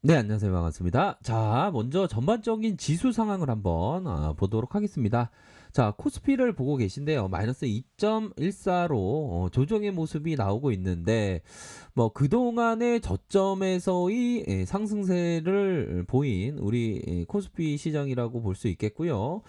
네, 안녕하세요. 반갑습니다. 자, 먼저 전반적인 지수 상황을 한번 보도록 하겠습니다. 자, 코스피를 보고 계신데요. 마이너스 2.14로 조정의 모습이 나오고 있는데, 뭐, 그동안의 저점에서의 상승세를 보인 우리 코스피 시장이라고 볼 수 있겠고요.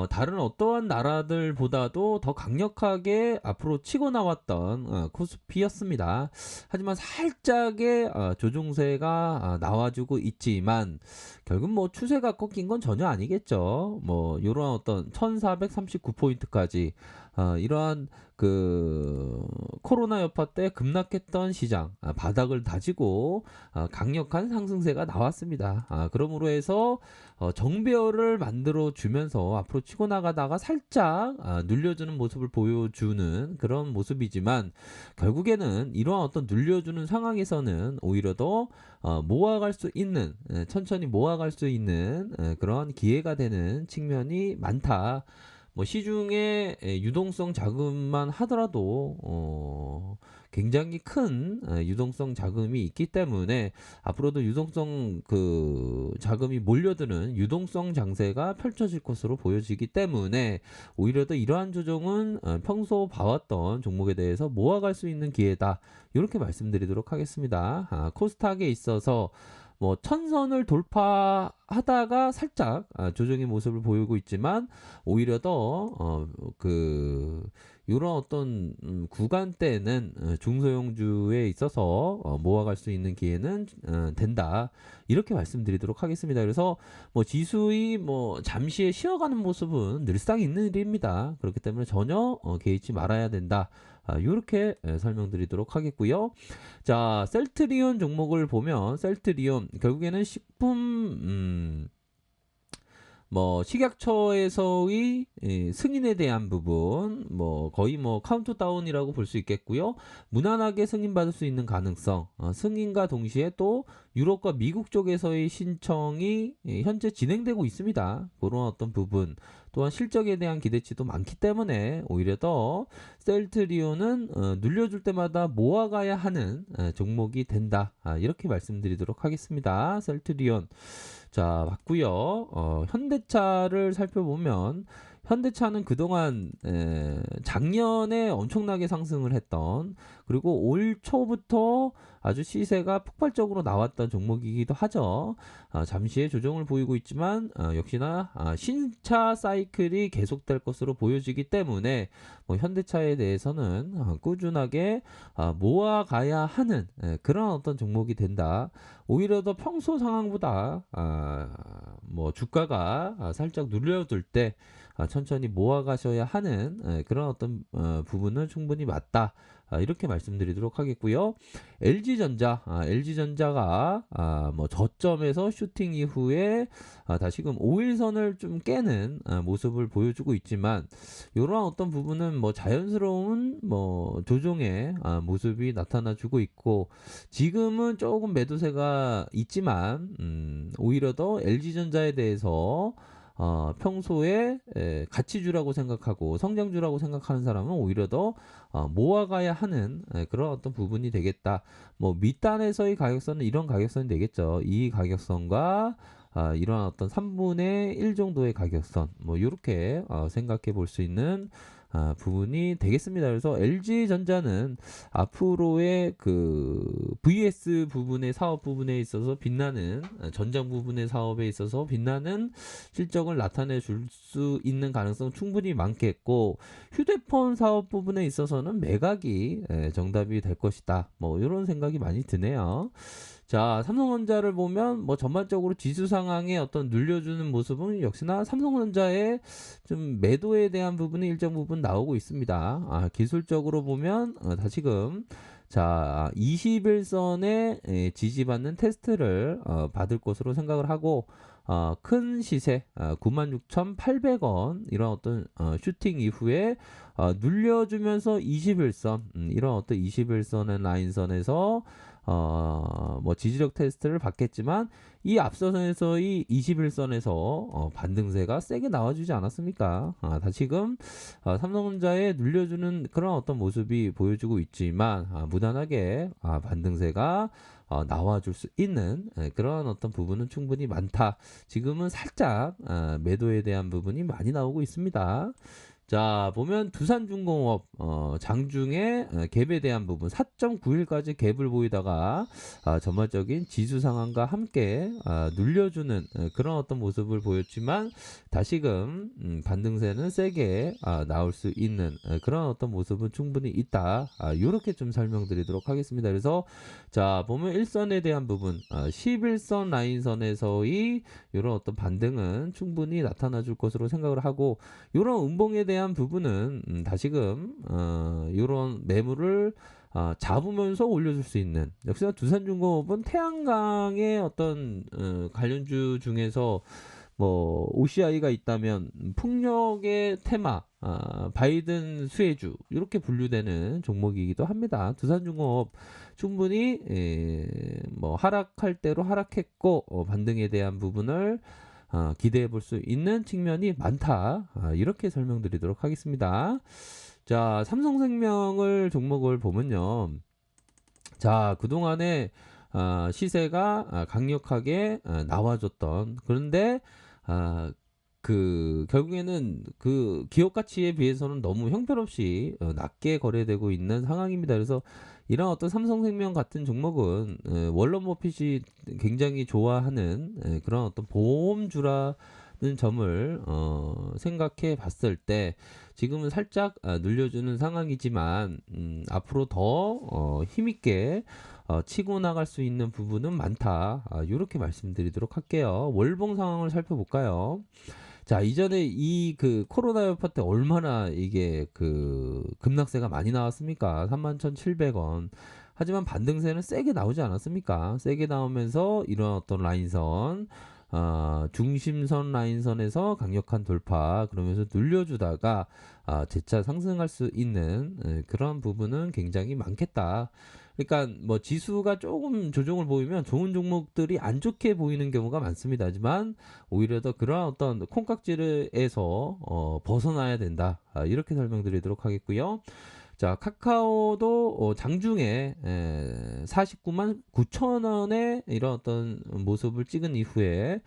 다른 어떠한 나라들보다도 더 강력하게 앞으로 치고 나왔던 코스피였습니다. 하지만 살짝의 조종세가 나와주고 있지만 결국 뭐 추세가 꺾인 건 전혀 아니겠죠. 뭐 이런 어떤 1439포인트까지 이러한 그 코로나 여파 때 급락했던 시장 바닥을 다지고 강력한 상승세가 나왔습니다. 그러므로 해서 정배열을 만들어 주면서 앞으로 치고 나가다가 살짝 눌려주는 모습을 보여주는 그런 모습이지만 결국에는 이러한 어떤 눌려주는 상황에서는 오히려 더 모아갈 수 있는 천천히 모아갈 수 있는 그런 기회가 되는 측면이 많다. 뭐 시중에 유동성 자금만 하더라도 굉장히 큰 유동성 자금이 있기 때문에 앞으로도 유동성 그 자금이 몰려드는 유동성 장세가 펼쳐질 것으로 보여지기 때문에 오히려 더 이러한 조정은 평소 봐왔던 종목에 대해서 모아갈 수 있는 기회다. 이렇게 말씀드리도록 하겠습니다. 코스닥에 있어서 뭐 천선을 돌파하다가 살짝 조정의 모습을 보이고 있지만 오히려 더그 이런 어떤 구간대는 중소형주에 있어서 모아갈 수 있는 기회는 된다. 이렇게 말씀드리도록 하겠습니다. 그래서 뭐 지수의 뭐 잠시의 쉬어가는 모습은 늘상 있는 일입니다. 그렇기 때문에 전혀 개의치 말아야 된다. 이렇게 설명드리도록 하겠고요. 자, 셀트리온 종목을 보면 셀트리온 결국에는 식품 뭐 식약처에서의 승인에 대한 부분 뭐 거의 뭐 카운트다운이라고 볼 수 있겠고요. 무난하게 승인받을 수 있는 가능성 승인과 동시에 또 유럽과 미국 쪽에서의 신청이 현재 진행되고 있습니다. 그런 어떤 부분 또한 실적에 대한 기대치도 많기 때문에 오히려 더 셀트리온은 눌려줄 때마다 모아가야 하는 종목이 된다. 이렇게 말씀드리도록 하겠습니다. 셀트리온 자, 맞고요. 현대차를 살펴보면 현대차는 그동안 작년에 엄청나게 상승을 했던 그리고 올 초부터 아주 시세가 폭발적으로 나왔던 종목이기도 하죠. 잠시의 조정을 보이고 있지만 역시나 신차 사이클이 계속될 것으로 보여지기 때문에 뭐 현대차에 대해서는 꾸준하게 모아가야 하는 그런 어떤 종목이 된다. 오히려 더 평소 상황보다 뭐 주가가 살짝 눌려들 때 천천히 모아가셔야 하는 그런 어떤 부분은 충분히 맞다. 이렇게 말씀드리도록 하겠고요. LG전자가 뭐 저점에서 슈팅 이후에 다시금 5일선을 좀 깨는 모습을 보여주고 있지만 이러한 어떤 부분은 뭐 자연스러운 뭐 조정의 모습이 나타나주고 있고 지금은 조금 매도세가 있지만 오히려 더 LG전자에 대해서 평소에 가치주라고 생각하고 성장주라고 생각하는 사람은 오히려 더 모아가야 하는 그런 어떤 부분이 되겠다. 뭐 밑단에서의 가격선은 이런 가격선이 되겠죠. 이 가격선과 이런 어떤 3분의 1 정도의 가격선 뭐 이렇게 생각해 볼 수 있는 부분이 되겠습니다. 그래서 LG전자는 앞으로의 그 VS 부분의 사업 부분에 있어서 빛나는 전장 부분의 사업에 있어서 빛나는 실적을 나타내 줄 수 있는 가능성 충분히 많겠고 휴대폰 사업 부분에 있어서는 매각이 정답이 될 것이다. 뭐 이런 생각이 많이 드네요. 자, 삼성전자를 보면 뭐 전반적으로 지수 상황에 어떤 눌려주는 모습은 역시나 삼성전자의 좀 매도에 대한 부분이 일정 부분 나오고 있습니다. 기술적으로 보면 다시금 자 21선에 지지받는 테스트를 받을 것으로 생각을 하고 큰 시세 96,800원 이런 어떤 슈팅 이후에 눌려주면서 21선 이런 어떤 21선의 라인선에서 뭐 지지력 테스트를 받겠지만 이 앞서선에서의 21선에서 반등세가 세게 나와주지 않았습니까? 다시금 삼성전자에 눌려주는 그런 어떤 모습이 보여주고 있지만 무난하게 반등세가 나와줄 수 있는 그러한 어떤 부분은 충분히 많다. 지금은 살짝 매도에 대한 부분이 많이 나오고 있습니다. 자, 보면 두산중공업 장중에 갭에 대한 부분 4.91까지 갭을 보이다가 전반적인 지수 상황과 함께 눌려주는 그런 어떤 모습을 보였지만 다시금 반등세는 세게 나올 수 있는 그런 어떤 모습은 충분히 있다. 이렇게 좀 설명드리도록 하겠습니다. 그래서 자, 보면 일선에 대한 부분 11선 라인선에서의 이런 어떤 반등은 충분히 나타나 줄 것으로 생각을 하고, 이런 음봉에 대한 부분은 다시금 이런 매물을 잡으면서 올려줄 수 있는, 역시나 두산중공업은 태양광의 어떤 관련주 중에서 뭐 OCI가 있다면 풍력의 테마, 바이든 수혜주 이렇게 분류되는 종목이기도 합니다. 두산중공업 충분히 뭐 하락할 대로 하락했고 반등에 대한 부분을 기대해 볼 수 있는 측면이 많다. 이렇게 설명드리도록 하겠습니다. 자, 삼성생명을 종목을 보면요. 자, 그동안에 시세가 강력하게 나와줬던, 그런데 그 결국에는 그 기업 가치에 비해서는 너무 형편없이 낮게 거래되고 있는 상황입니다. 그래서 이런 어떤 삼성생명 같은 종목은 월런 버핏이 굉장히 좋아하는 그런 어떤 보험주라는 점을 생각해 봤을 때 지금은 살짝 눌려주는 상황이지만 앞으로 더 힘있게 치고 나갈 수 있는 부분은 많다. 이렇게 말씀드리도록 할게요. 월봉 상황을 살펴볼까요? 자, 이전에 이 그 코로나 여파 때 얼마나 이게 그 급락세가 많이 나왔습니까? 31,700원. 하지만 반등세는 세게 나오지 않았습니까? 세게 나오면서 이런 어떤 라인선, 중심선 라인선에서 강력한 돌파, 그러면서 눌려주다가 재차 상승할 수 있는 그런 부분은 굉장히 많겠다. 그러니까 뭐 지수가 조금 조정을 보이면 좋은 종목들이 안 좋게 보이는 경우가 많습니다. 하지만 오히려 더 그러한 어떤 콩깍지에서 벗어나야 된다. 이렇게 설명드리도록 하겠고요. 자, 카카오도 장중에 49만 9천 원의 이런 어떤 모습을 찍은 이후에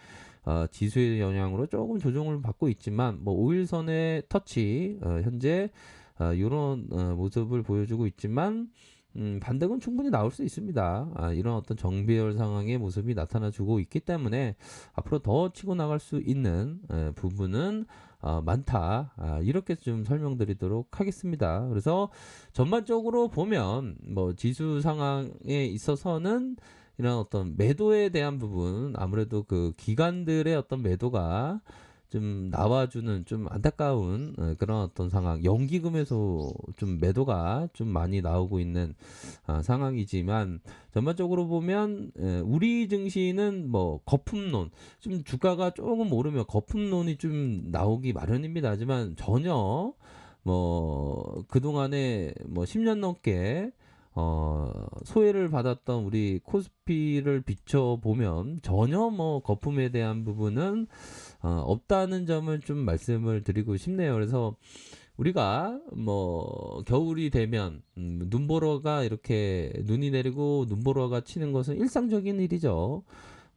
지수의 영향으로 조금 조정을 받고 있지만 뭐 5일선의 터치 현재 이런 모습을 보여주고 있지만 반등은 충분히 나올 수 있습니다. 이런 어떤 정배열 상황의 모습이 나타나주고 있기 때문에 앞으로 더 치고 나갈 수 있는 부분은 많다. 이렇게 좀 설명드리도록 하겠습니다. 그래서 전반적으로 보면 뭐 지수 상황에 있어서는 이런 어떤 매도에 대한 부분, 아무래도 그 기관들의 어떤 매도가 좀 나와주는 좀 안타까운 그런 어떤 상황, 연기금에서 좀 매도가 좀 많이 나오고 있는 상황이지만 전반적으로 보면 우리 증시는 뭐 거품론, 좀 주가가 조금 오르면 거품론이 좀 나오기 마련입니다. 하지만 전혀 뭐 그동안에 뭐 10년 넘게 소외를 받았던 우리 코스피를 비춰보면 전혀 뭐 거품에 대한 부분은 없다는 점을 좀 말씀을 드리고 싶네요. 그래서 우리가 뭐 겨울이 되면 눈보라가 이렇게 눈이 내리고 눈보라가 치는 것은 일상적인 일이죠.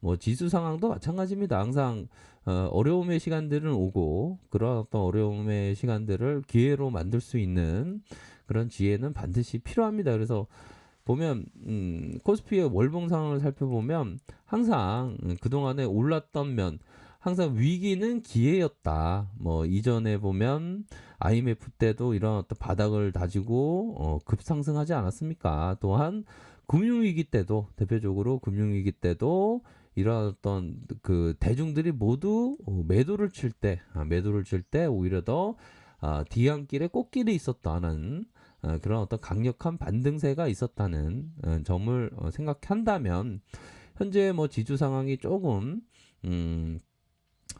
뭐 지수 상황도 마찬가지입니다. 항상 어려움의 시간들은 오고 그런 어떤 어려움의 시간들을 기회로 만들 수 있는 그런 지혜는 반드시 필요합니다. 그래서 보면 코스피의 월봉 상황을 살펴보면 항상 그동안에 올랐던 면 항상 위기는 기회였다. 뭐 이전에 보면 IMF 때도 이런 어떤 바닥을 다지고 급상승하지 않았습니까? 또한 금융위기 때도, 대표적으로 금융위기 때도 이런 어떤 그 대중들이 모두 매도를 칠 때 오히려 더 뒤안길에 꽃길이 있었다는 그런 어떤 강력한 반등세가 있었다는 점을 생각한다면 현재 뭐 지주 상황이 조금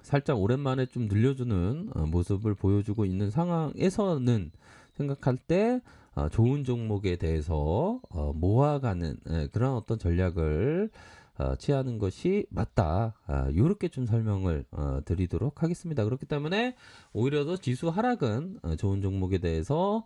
살짝 오랜만에 좀 늘려주는 모습을 보여주고 있는 상황에서는 생각할 때 좋은 종목에 대해서 모아가는 그런 어떤 전략을 취하는 것이 맞다. 요렇게 좀 설명을 드리도록 하겠습니다. 그렇기 때문에 오히려 더 지수 하락은 좋은 종목에 대해서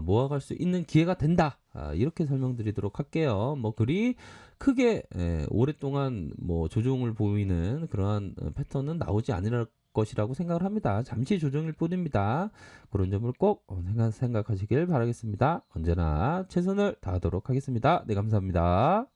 모아갈 수 있는 기회가 된다. 이렇게 설명드리도록 할게요. 뭐 그리 크게 오랫동안 뭐 조정을 보이는 그러한 패턴은 나오지 않을 것이라고 생각을 합니다. 잠시 조정일 뿐입니다. 그런 점을 꼭 생각하시길 바라겠습니다. 언제나 최선을 다하도록 하겠습니다. 네, 감사합니다.